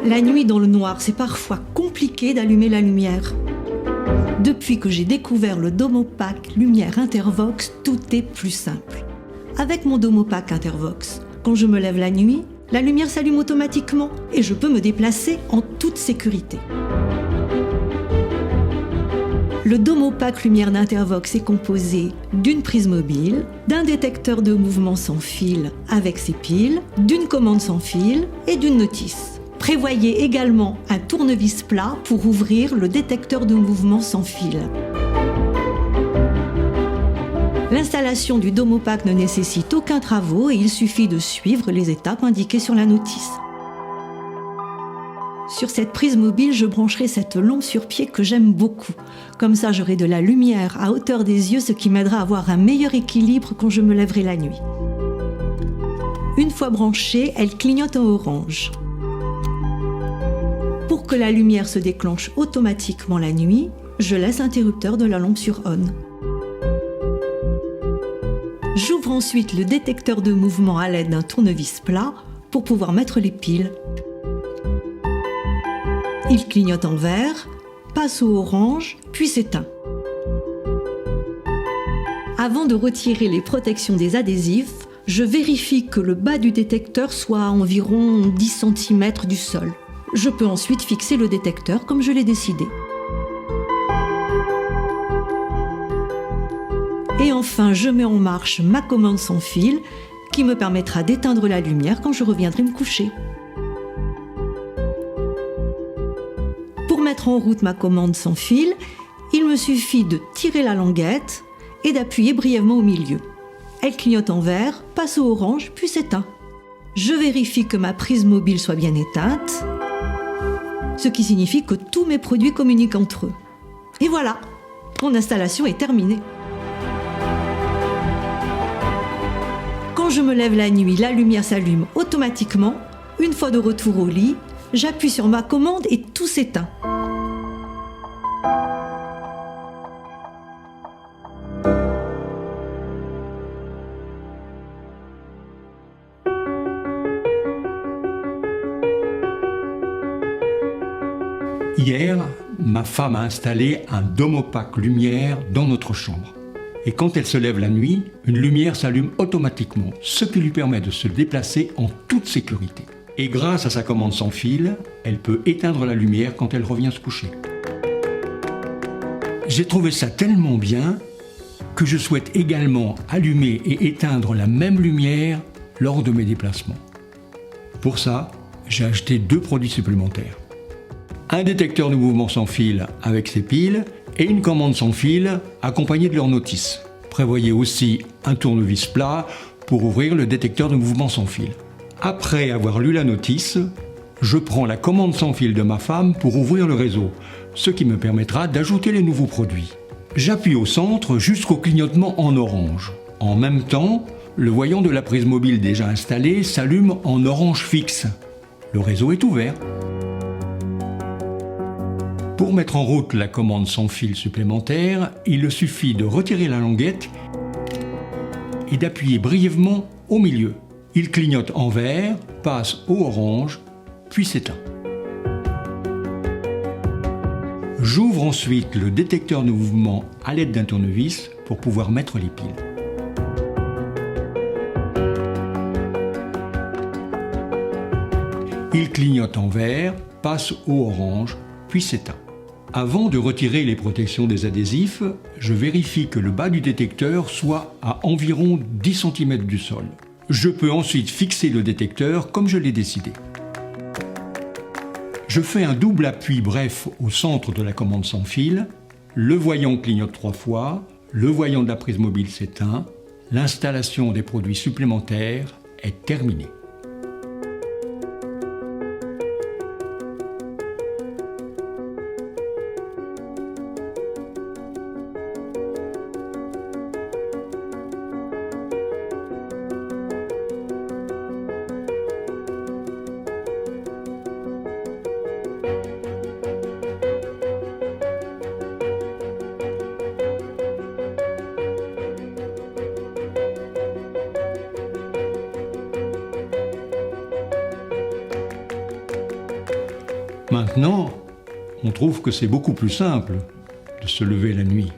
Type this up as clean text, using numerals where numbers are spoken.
La nuit dans le noir, c'est parfois compliqué d'allumer la lumière. Depuis que j'ai découvert le Domopack Lumière Intervox, tout est plus simple. Avec mon Domopack Intervox, quand je me lève la nuit, la lumière s'allume automatiquement et je peux me déplacer en toute sécurité. Le Domopack Lumière d'Intervox est composé d'une prise mobile, d'un détecteur de mouvement sans fil avec ses piles, d'une commande sans fil et d'une notice. Prévoyez également un tournevis plat pour ouvrir le détecteur de mouvement sans fil. L'installation du Domopack ne nécessite aucun travaux et il suffit de suivre les étapes indiquées sur la notice. Sur cette prise mobile, je brancherai cette lampe sur pied que j'aime beaucoup. Comme ça, j'aurai de la lumière à hauteur des yeux, ce qui m'aidera à avoir un meilleur équilibre quand je me lèverai la nuit. Une fois branchée, elle clignote en orange. Pour que la lumière se déclenche automatiquement la nuit, je laisse l'interrupteur de la lampe sur on. J'ouvre ensuite le détecteur de mouvement à l'aide d'un tournevis plat pour pouvoir mettre les piles. Il clignote en vert, passe au orange, puis s'éteint. Avant de retirer les protections des adhésifs, je vérifie que le bas du détecteur soit à environ 10 cm du sol. Je peux ensuite fixer le détecteur comme je l'ai décidé. Et enfin, je mets en marche ma commande sans fil qui me permettra d'éteindre la lumière quand je reviendrai me coucher. Pour mettre en route ma commande sans fil, il me suffit de tirer la languette et d'appuyer brièvement au milieu. Elle clignote en vert, passe au orange, puis s'éteint. Je vérifie que ma prise mobile soit bien éteinte, ce qui signifie que tous mes produits communiquent entre eux. Et voilà, mon installation est terminée. Quand je me lève la nuit, la lumière s'allume automatiquement. Une fois de retour au lit, j'appuie sur ma commande et tout s'éteint. Hier, ma femme a installé un Domopack lumière dans notre chambre. Et quand elle se lève la nuit, une lumière s'allume automatiquement, ce qui lui permet de se déplacer en toute sécurité. Et grâce à sa commande sans fil, elle peut éteindre la lumière quand elle revient se coucher. J'ai trouvé ça tellement bien que je souhaite également allumer et éteindre la même lumière lors de mes déplacements. Pour ça, j'ai acheté 2 produits supplémentaires. Un détecteur de mouvement sans fil avec ses piles et une commande sans fil accompagnée de leur notice. Prévoyez aussi un tournevis plat pour ouvrir le détecteur de mouvement sans fil. Après avoir lu la notice, je prends la commande sans fil de ma femme pour ouvrir le réseau, ce qui me permettra d'ajouter les nouveaux produits. J'appuie au centre jusqu'au clignotement en orange. En même temps, le voyant de la prise mobile déjà installée s'allume en orange fixe. Le réseau est ouvert. Pour mettre en route la commande sans fil supplémentaire, il suffit de retirer la languette et d'appuyer brièvement au milieu. Il clignote en vert, passe au orange, puis s'éteint. J'ouvre ensuite le détecteur de mouvement à l'aide d'un tournevis pour pouvoir mettre les piles. Il clignote en vert, passe au orange, puis s'éteint. Avant de retirer les protections des adhésifs, je vérifie que le bas du détecteur soit à environ 10 cm du sol. Je peux ensuite fixer le détecteur comme je l'ai décidé. Je fais un double appui bref au centre de la commande sans fil, le voyant clignote 3 fois, le voyant de la prise mobile s'éteint, l'installation des produits supplémentaires est terminée. Maintenant, on trouve que c'est beaucoup plus simple de se lever la nuit.